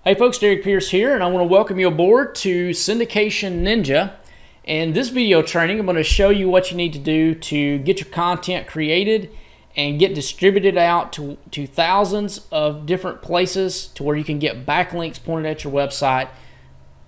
Hey folks, Derek Pierce here, and I want to welcome you aboard to Syndication Ninja. In this video training, I'm going to show you what you need to do to get your content created and get distributed out to thousands of different places to where you can get backlinks pointed at your website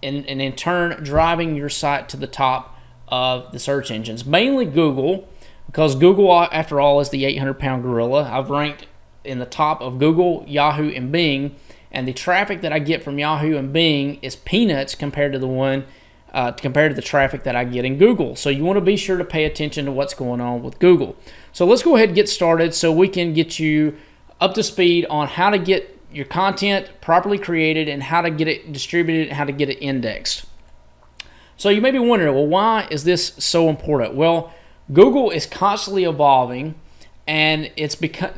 and in turn driving your site to the top of the search engines. Mainly Google, because Google, after all, is the 800-pound gorilla. I've ranked in the top of Google, Yahoo, and Bing, and the traffic that I get from Yahoo and Bing is peanuts compared to the traffic that I get in Google. So you want to be sure to pay attention to what's going on with Google. So let's go ahead and get started so we can get you up to speed on how to get your content properly created and how to get it distributed and how to get it indexed. So you may be wondering, well, why is this so important? Well, Google is constantly evolving, and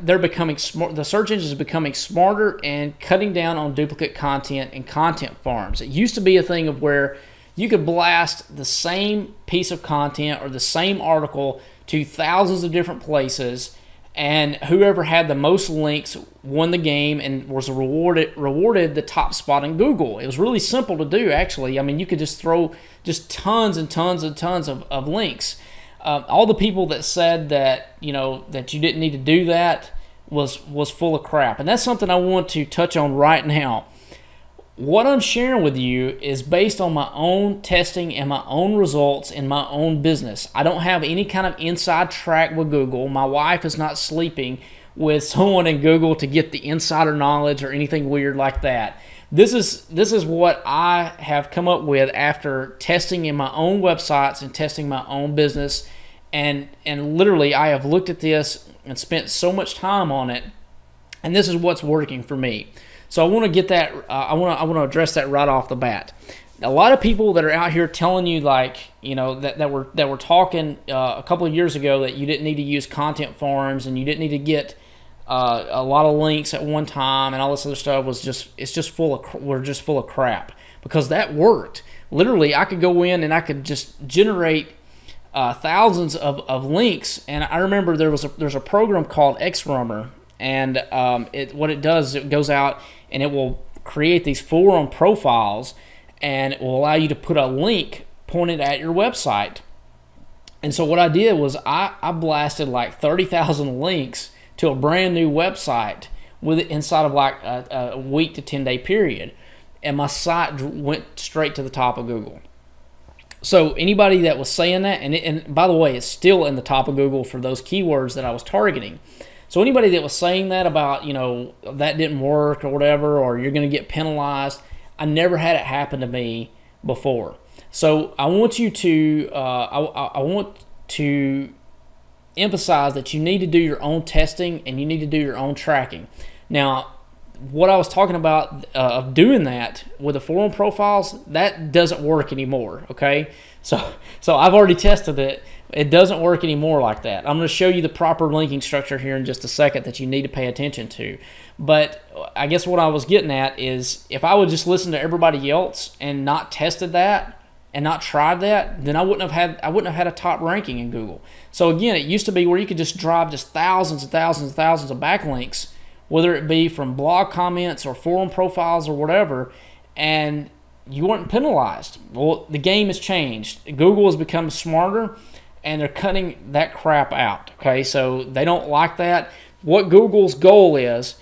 they're becoming smart. The search engine is becoming smarter and cutting down on duplicate content and content farms. It used to be a thing of where you could blast the same piece of content or the same article to thousands of different places, and whoever had the most links won the game and was rewarded the top spot in Google. It was really simple to do, actually. I mean, you could just throw just tons and tons and tons of links. All the people that said that that you didn't need to do that was full of crap, and that's something I want to touch on right now. What I'm sharing with you is based on my own testing and my own results in my own business. I don't have any kind of inside track with Google. My wife is not sleeping with someone in Google to get the insider knowledge or anything weird like that. This is what I have come up with after testing in my own websites and testing my own business, and literally I have looked at this and spent so much time on it, and this is what's working for me. So I want to get that. I want to address that right off the bat. A lot of people that are out here telling you that were talking a couple of years ago that you didn't need to use content farms and you didn't need to get a lot of links at one time and all this other stuff we're just full of crap, because that worked. Literally, I could go in and I could just generate thousands of links. And I remember there's a program called XRummer, and what it does is it goes out and it will create these forum profiles, and it will allow you to put a link pointed at your website. And so what I did was I blasted like 30,000 links to a brand new website with it inside of like a week to 10-day period, and my site went straight to the top of Google. So anybody that was saying that, and by the way, it's still in the top of Google for those keywords that I was targeting. So anybody that was saying that about that didn't work or whatever, or you're going to get penalized, I never had it happen to me before. So I want you to I want to emphasize that you need to do your own testing and you need to do your own tracking. Now, what I was talking about of doing that with the forum profiles, that doesn't work anymore. Okay, so I've already tested it. It doesn't work anymore like that. I'm going to show you the proper linking structure here in just a second that you need to pay attention to. But I guess what I was getting at is, if I would just listen to everybody else and not tested that and not tried that, then I wouldn't have had a top ranking in Google. So again, it used to be where you could just drive just thousands and thousands and thousands of backlinks, whether it be from blog comments or forum profiles or whatever, and you weren't penalized. Well, the game has changed. Google has become smarter, and they're cutting that crap out. Okay, so they don't like that. What Google's goal is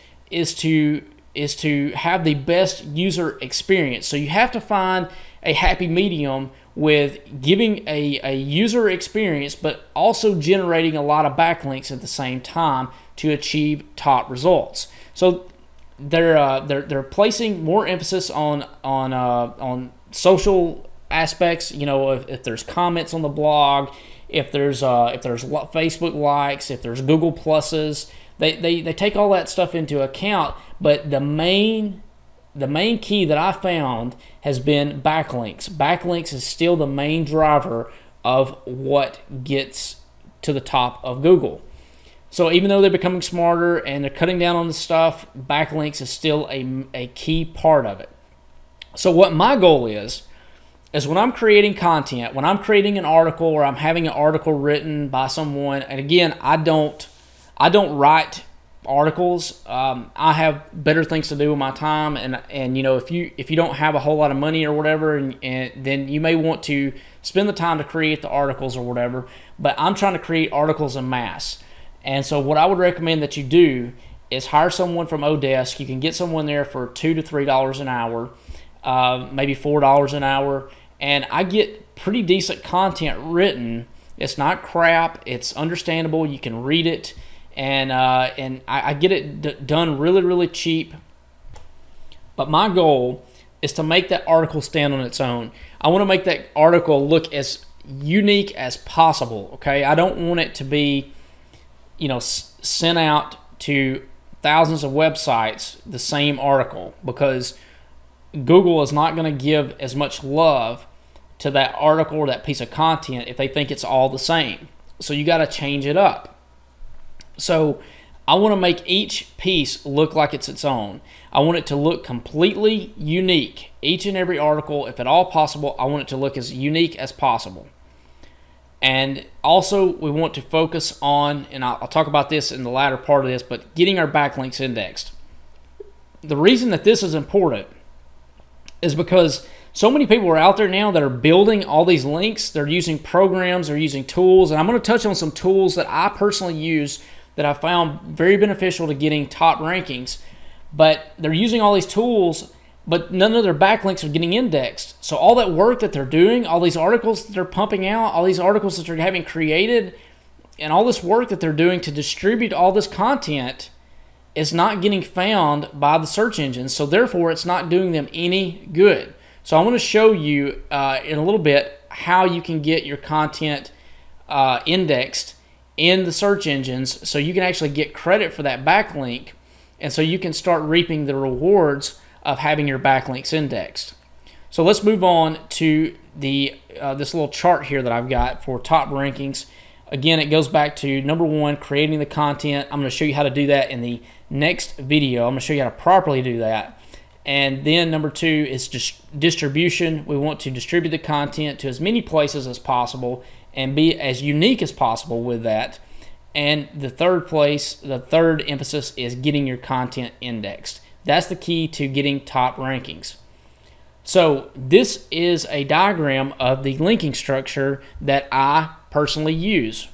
to have the best user experience. So you have to find a happy medium with giving a user experience, but also generating a lot of backlinks at the same time to achieve top results. So they're placing more emphasis on social aspects. If there's comments on the blog, if there's Facebook likes, if there's Google pluses, they take all that stuff into account. But the main key that I found has been backlinks. Backlinks is still the main driver of what gets to the top of Google. So even though they're becoming smarter and they're cutting down on the stuff, backlinks is still a key part of it. So what my goal is when I'm creating content, when I'm creating an article or I'm having an article written by someone, and again, I don't write articles. I have better things to do with my time, and you know, if you don't have a whole lot of money or whatever, and then you may want to spend the time to create the articles or whatever. But I'm trying to create articles en masse, and so what I would recommend that you do is hire someone from Odesk. You can get someone there for $2 to $3 an hour, maybe $4 an hour, and I get pretty decent content written. It's not crap. It's understandable. You can read it, and I get it done really, really cheap. But my goal is to make that article stand on its own. I want to make that article look as unique as possible. Okay, I don't want it to be, you know, sent out to thousands of websites the same article, because Google is not going to give as much love to that article or that piece of content if they think it's all the same. So you got to change it up. So I want to make each piece look like it's its own. I want it to look completely unique. Each and every article, if at all possible, I want it to look as unique as possible. And also we want to focus on, and I'll talk about this in the latter part of this, but getting our backlinks indexed. The reason that this is important is because so many people are out there now that are building all these links. They're using programs, they're using tools, and I'm going to touch on some tools that I personally use that I found very beneficial to getting top rankings. But they're using all these tools, but none of their backlinks are getting indexed. So all that work that they're doing, all these articles that they're pumping out, all these articles that they're having created, and all this work that they're doing to distribute all this content is not getting found by the search engines. So therefore, it's not doing them any good. So I want to show you in a little bit how you can get your content indexed in the search engines, so you can actually get credit for that backlink, and so you can start reaping the rewards of having your backlinks indexed. So let's move on to the this little chart here that I've got for top rankings. Again, it goes back to number one, creating the content. I'm going to show you how to do that in the next video. I'm going to show you how to properly do that. And then number two is distribution. We want to distribute the content to as many places as possible and be as unique as possible with that. And the third emphasis is getting your content indexed. That's the key to getting top rankings. So this is a diagram of the linking structure that I personally use.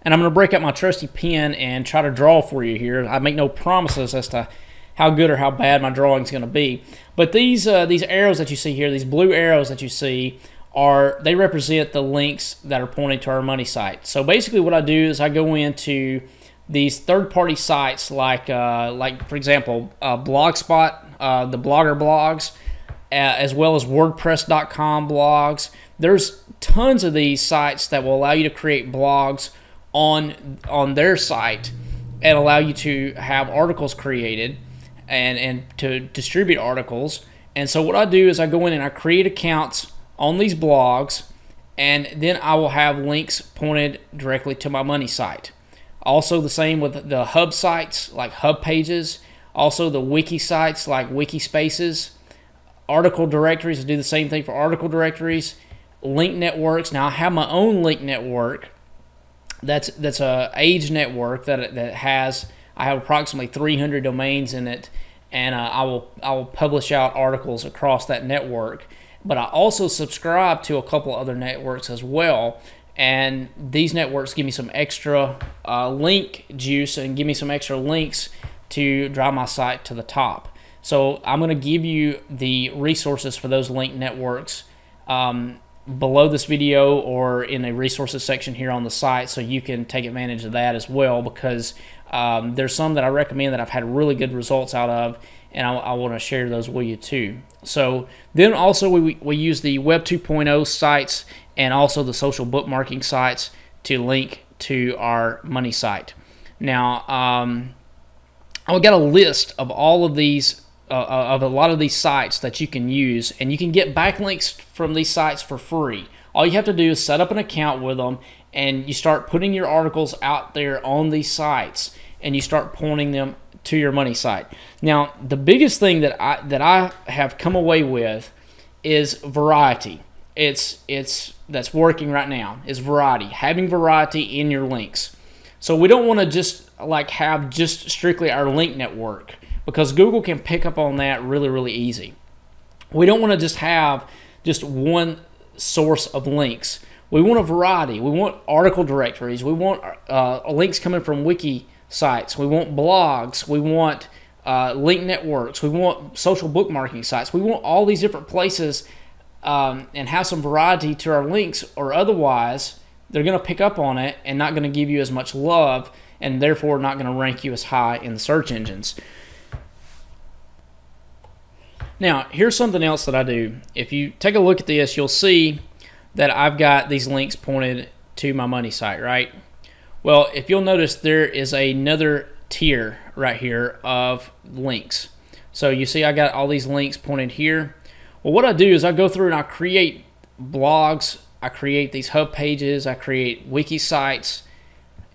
And I'm going to break out my trusty pen and try to draw for you here. I make no promises as to how good or how bad my drawing is going to be. But these arrows that you see here, these blue arrows that you see, they represent the links that are pointing to our money site. So basically what I do is I go into these third-party sites like for example, Blogspot, the blogger blogs, as well as WordPress.com blogs. There's tons of these sites that will allow you to create blogs on their site and allow you to have articles created and to distribute articles. And so what I do is I go in and I create accounts on these blogs, and then I will have links pointed directly to my money site. Also the same with the hub sites like Hub Pages, also the wiki sites like Wikispaces, article directories. I do the same thing for article directories, link networks. Now I have my own link network. That's a age network that I have approximately 300 domains in it, and I will publish out articles across that network. But I also subscribe to a couple other networks as well, and these networks give me some extra link juice and give me some extra links to drive my site to the top. So I'm going to give you the resources for those link networks below this video or in a resources section here on the site, so you can take advantage of that as well, because there's some that I recommend that I've had really good results out of, and I want to share those with you too. So then also we use the Web 2.0 sites and also the social bookmarking sites to link to our money site. Now I've got a list of all of these of a lot of these sites that you can use, and you can get backlinks from these sites for free. All you have to do is set up an account with them, and you start putting your articles out there on these sites, and you start pointing them to your money site. Now, the biggest thing that I have come away with is variety. That's working right now is variety. Having variety in your links. So we don't want to just like have just strictly our link network, because Google can pick up on that really, really easy. We don't want to just have just one source of links. We want a variety. We want article directories. We want links coming from wiki sites. We want blogs. We want link networks. We want social bookmarking sites. We want all these different places and have some variety to our links, or otherwise they're going to pick up on it and not going to give you as much love, and therefore not going to rank you as high in the search engines. Now, here's something else that I do. If you take a look at this, you'll see that I've got these links pointed to my money site, right? Well, if you'll notice, there is another tier right here of links. So you see I got all these links pointed here. Well, what I do is I go through and I create blogs, I create these hub pages, I create wiki sites,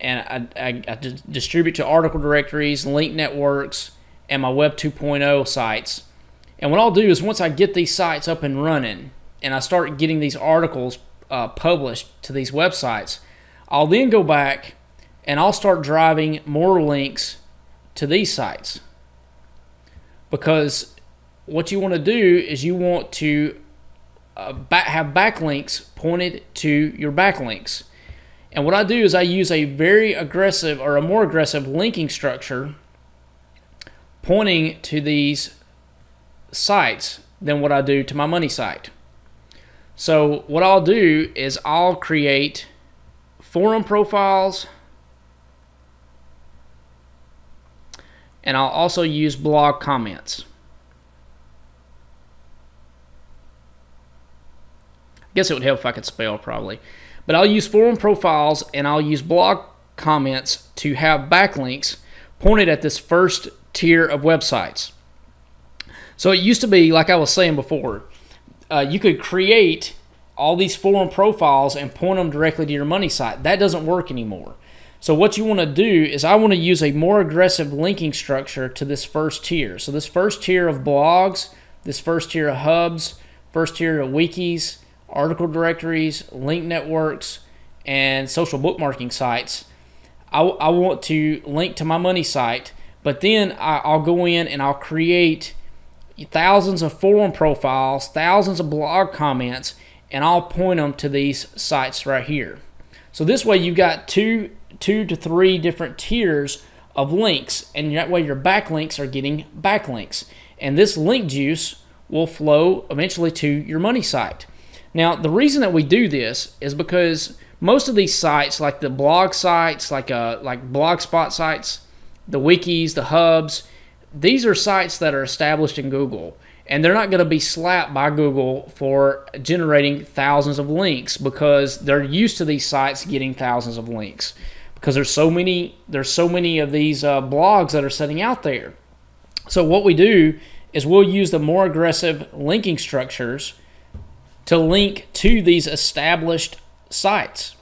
and I distribute to article directories, link networks, and my Web 2.0 sites. And what I'll do is, once I get these sites up and running and I start getting these articles published to these websites, I'll then go back and I'll start driving more links to these sites. Because what you want to do is you want to have backlinks pointed to your backlinks. And what I do is I use a very aggressive, or a more aggressive, linking structure pointing to these sites than what I do to my money site. So what I'll do is I'll create forum profiles, and I'll also use blog comments. I guess it would help if I could spell, probably. But I'll use forum profiles and I'll use blog comments to have backlinks pointed at this first tier of websites. So it used to be, like I was saying before, you could create all these forum profiles and point them directly to your money site. That doesn't work anymore. So what you want to do is I want to use a more aggressive linking structure to this first tier. So this first tier of blogs, this first tier of hubs, first tier of wikis, article directories, link networks, and social bookmarking sites, I want to link to my money site, but then I'll go in and I'll create thousands of forum profiles, thousands of blog comments, and I'll point them to these sites right here. So this way you've got two to three different tiers of links, and that way your backlinks are getting backlinks. And this link juice will flow eventually to your money site. Now, the reason that we do this is because most of these sites, like the blog sites, like Blogspot sites, the wikis, the hubs, these are sites that are established in Google, and they're not going to be slapped by Google for generating thousands of links, because they're used to these sites getting thousands of links, because there's so many of these blogs that are sitting out there. So what we do is we'll use the more aggressive linking structures to link to these established sites.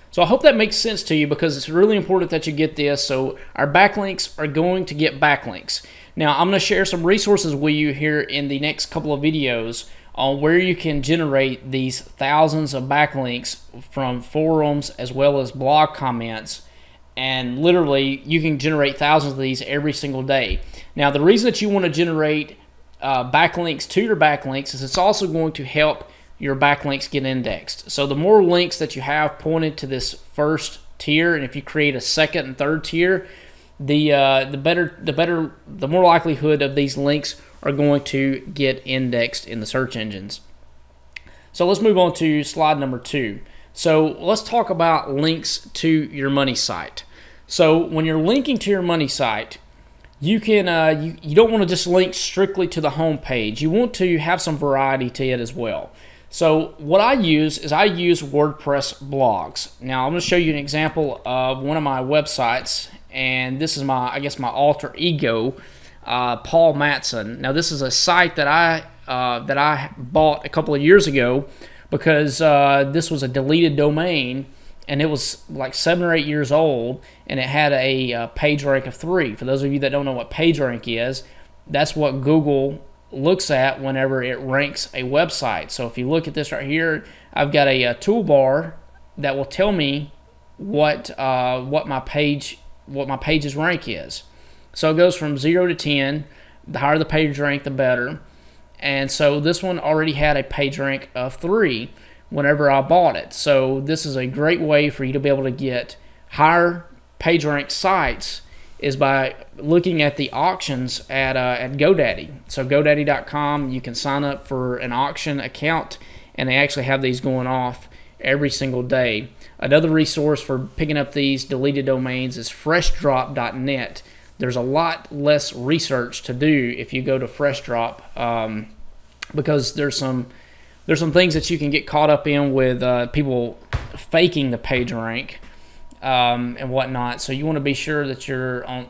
So I hope that makes sense to you, because it's really important that you get this. So our backlinks are going to get backlinks. Now I'm going to share some resources with you here in the next couple of videos on where you can generate these thousands of backlinks from forums as well as blog comments. And literally you can generate thousands of these every single day. Now the reason that you want to generate backlinks to your backlinks is it's also going to help your backlinks get indexed. So the more links that you have pointed to this first tier, and if you create a second and third tier, the more likelihood of these links are going to get indexed in the search engines. So let's move on to slide number 2. So let's talk about links to your money site. So when you're linking to your money site, you can you don't want to just link strictly to the home page. You want to have some variety to it as well. So what I use is I use WordPress blogs. Now I'm going to show you an example of one of my websites, and this is my alter ego, Paul Matson. Now this is a site that I bought a couple of years ago because this was a deleted domain, and it was like 7 or 8 years old, and it had a page rank of 3. For those of you that don't know what page rank is, that's what Google looks at whenever it ranks a website. So if you look at this right here, I've got a toolbar that will tell me what my page what my page's rank is. So it goes from 0 to 10. The higher the page rank, the better. And so this one already had a page rank of 3 whenever I bought it. So this is a great way for you to be able to get higher page rank sites, is by looking at the auctions at GoDaddy. So GoDaddy.com, you can sign up for an auction account, and they actually have these going off every single day. Another resource for picking up these deleted domains is FreshDrop.net. There's a lot less research to do if you go to FreshDrop, because there's some things that you can get caught up in with people faking the page rank and whatnot. So you want to be sure that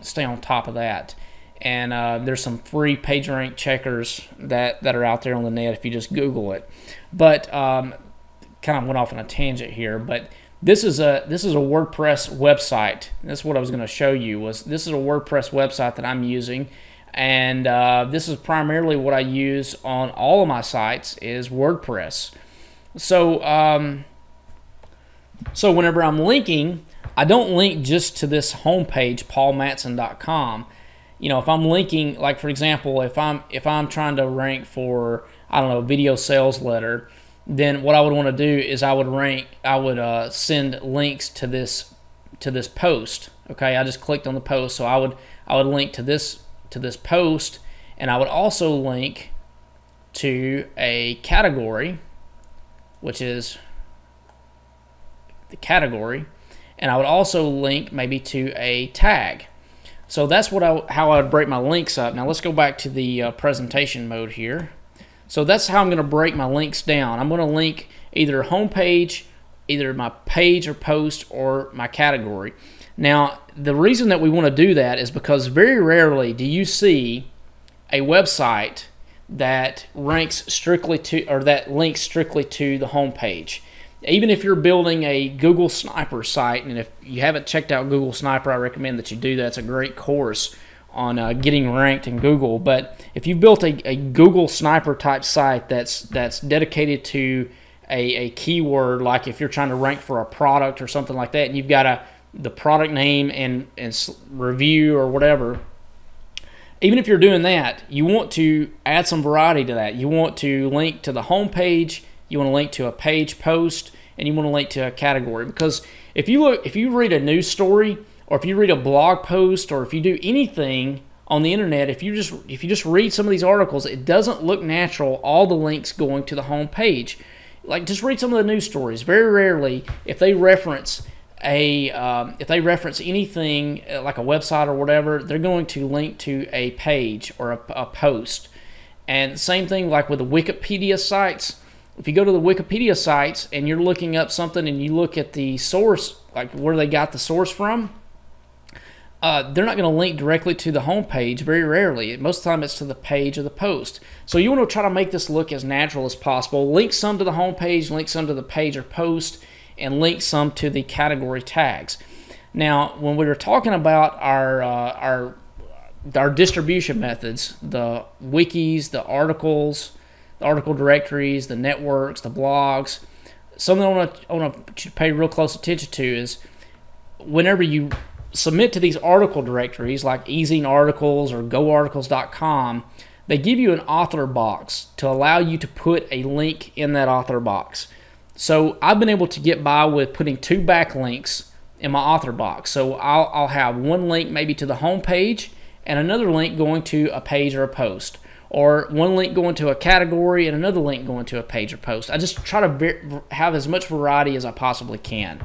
stay on top of that. And there's some free page rank checkers that are out there on the net if you just Google it. But kind of went off on a tangent here, but this is a WordPress website. That's what I was going to show you. This is a WordPress website that I'm using, and this is primarily what I use on all of my sites is WordPress. So so whenever I'm linking, I don't link just to this homepage, paulmatson.com. You know, if I'm linking, like for example, if I'm trying to rank for, I don't know, video sales letter, then what I would want to do is I would send links to this post. Okay, I just clicked on the post, so I would link to this post, and I would also link to a category, which is the category, and I would also link maybe to a tag. So that's how I would break my links up. Now let's go back to the presentation mode here. So that's how I'm going to break my links down. I'm going to link either homepage, either my page or post, or my category. Now, the reason that we want to do that is because very rarely do you see a website that ranks strictly to, or that links strictly to the homepage. Even if you're building a Google Sniper site, and if you haven't checked out Google Sniper, I recommend that you do that. It's a great course on getting ranked in Google. But if you've built a Google Sniper type site that's dedicated to a keyword, like if you're trying to rank for a product or something like that, and you've got the product name and review or whatever, even if you're doing that, you want to add some variety to that. You want to link to the home page, you want to link to a page post, and you want to link to a category. Because if you read a news story, or if you read a blog post, or if you do anything on the internet, if you just read some of these articles, it doesn't look natural, all the links going to the home page. Like, just read some of the news stories. Very rarely, if they reference anything like a website or whatever, they're going to link to a page or a post. And same thing like with the Wikipedia sites. If you go to the Wikipedia sites and you're looking up something and you look at the source, like where they got the source from, they're not going to link directly to the home page. Very rarely. Most of the time it's to the page or the post. So you want to try to make this look as natural as possible. Link some to the home page, link some to the page or post, and link some to the category tags. Now, when we were talking about our distribution methods, the wikis, the articles, the article directories, the networks, the blogs, something I want to pay real close attention to is whenever you submit to these article directories like ezine articles or goarticles.com, they give you an author box to allow you to put a link in that author box. So I've been able to get by with putting 2 backlinks in my author box. So I'll have one link maybe to the home page and another link going to a page or a post, or one link going to a category and another link going to a page or post. I just try to have as much variety as I possibly can.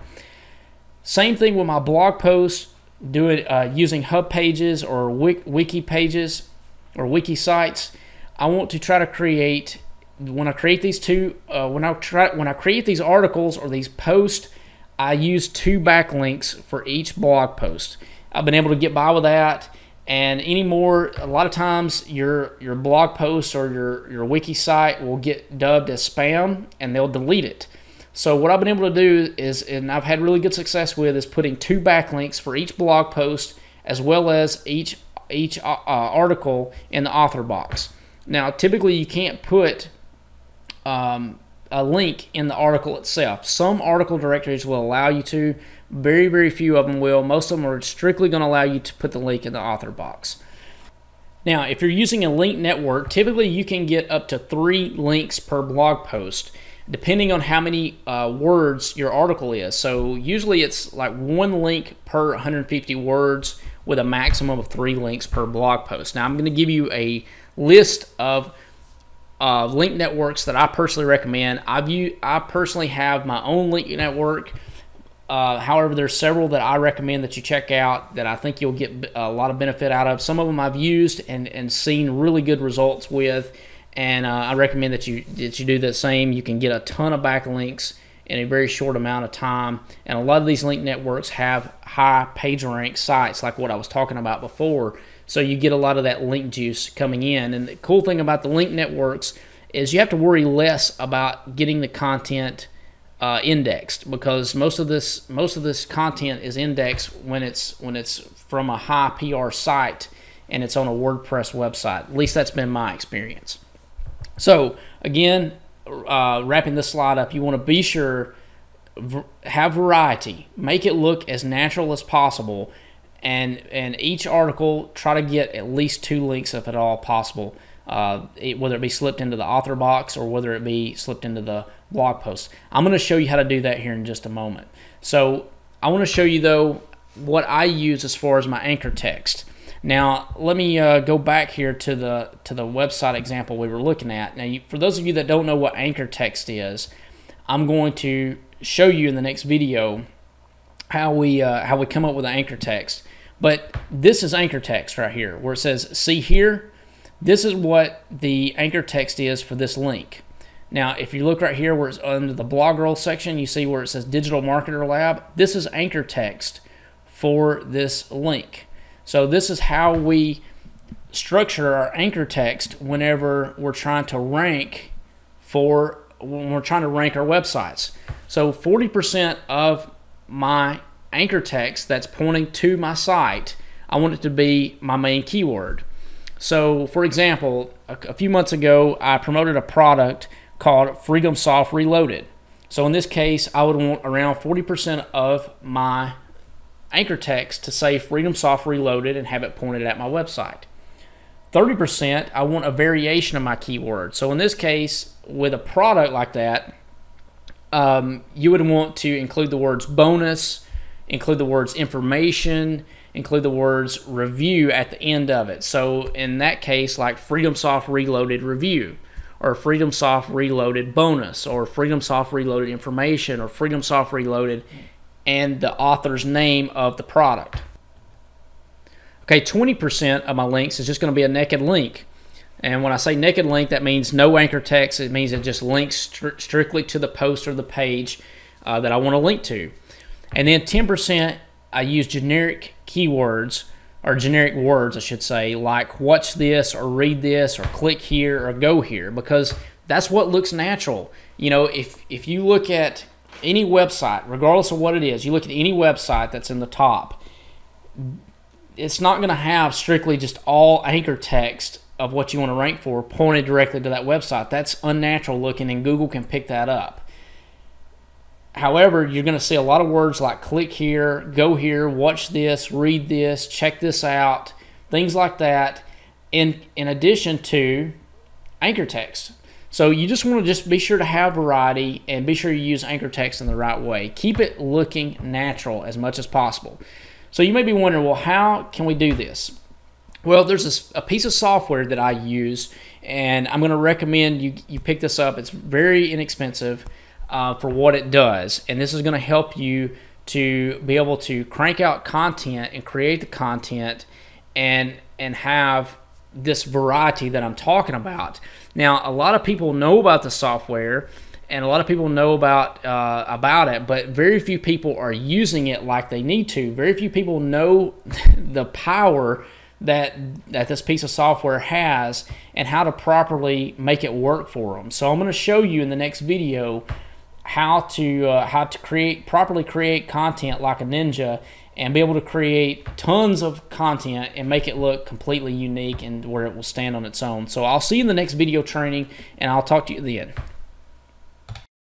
Same thing with my blog posts. Do it using hub pages or wiki pages or wiki sites. I want to try to create, when I create these when I create these articles or these posts, I use 2 backlinks for each blog post. I've been able to get by with that, and anymore, a lot of times your blog post or your wiki site will get dubbed as spam and they'll delete it. So what I've been able to do is, and I've had really good success with, is putting 2 backlinks for each blog post as well as each article in the author box. Now, typically you can't put a a link in the article itself. Some article directories will allow you to. Very, very few of them will. Most of them are strictly going to allow you to put the link in the author box. Now, if you're using a link network, typically you can get up to 3 links per blog post, depending on how many words your article is. So usually it's like 1 link per 150 words with a maximum of 3 links per blog post. Now, I'm going to give you a list of link networks that I personally recommend. I personally have my own link network. However, there's several that I recommend that you check out that I think you'll get a lot of benefit out of. Some of them I've used and seen really good results with, and I recommend that you do the same. You can get a ton of backlinks in a very short amount of time, and a lot of these link networks have high page rank sites like what I was talking about before, so you get a lot of that link juice coming in. And the cool thing about the link networks is you have to worry less about getting the content indexed, because most of this content is indexed when it's from a high PR site and it's on a WordPress website. At least that's been my experience. So again, wrapping this slide up, you want to be sure have variety, make it look as natural as possible, and each article try to get at least 2 links if at all possible. Whether it be slipped into the author box or whether it be slipped into the blog post. I'm going to show you how to do that here in just a moment. So I want to show you though what I use as far as my anchor text. Now let me go back here to the website example we were looking at. Now for those of you that don't know what anchor text is, I'm going to show you in the next video how we come up with an anchor text. But this is anchor text right here where it says see here. This is what the anchor text is for this link. Now, if you look right here where it's under the blog roll section, you see where it says Digital Marketer Lab. This is anchor text for this link. So this is how we structure our anchor text whenever we're trying to rank our websites. So 40% of my anchor text that's pointing to my site, I want it to be my main keyword. So, for example, a few months ago, I promoted a product called Freedom Soft Reloaded. So in this case, I would want around 40% of my anchor text to say Freedom Soft Reloaded and have it pointed at my website. 30%, I want a variation of my keyword. So in this case, with a product like that, you would want to include the words bonus, include the words information, include the words review at the end of it. So in that case, like Freedom Soft Reloaded review, or Freedom Soft Reloaded bonus, or Freedom Soft Reloaded information, or Freedom Soft Reloaded and the author's name of the product. Okay, 20% of my links is just going to be a naked link. And when I say naked link, that means no anchor text. It means it just links strictly to the post or the page that I want to link to. And then 10%, I use generic keywords, or generic words, I should say, like watch this, or read this, or click here, or go here, because that's what looks natural. You know, if you look at any website, regardless of what it is, you look at any website that's in the top, it's not going to have strictly just all anchor text of what you want to rank for pointed directly to that website. That's unnatural looking, and Google can pick that up. However, you're going to see a lot of words like click here, go here, watch this, read this, check this out, things like that, in addition to anchor text. So you just want to just be sure to have variety and be sure you use anchor text in the right way. Keep it looking natural as much as possible. So you may be wondering, well, how can we do this? Well, there's a piece of software that I use, and I'm going to recommend you pick this up. It's very inexpensive for what it does, and this is going to help you to be able to crank out content and create the content and have this variety that I'm talking about. Now, a lot of people know about the software, and a lot of people know about it, but very few people are using it like they need to. Very few people know the power that this piece of software has and how to properly make it work for them. So I'm going to show you in the next video how to properly create content like a ninja, and be able to create tons of content and make it look completely unique and where it will stand on its own. So I'll see you in the next video training, and I'll talk to you at the end.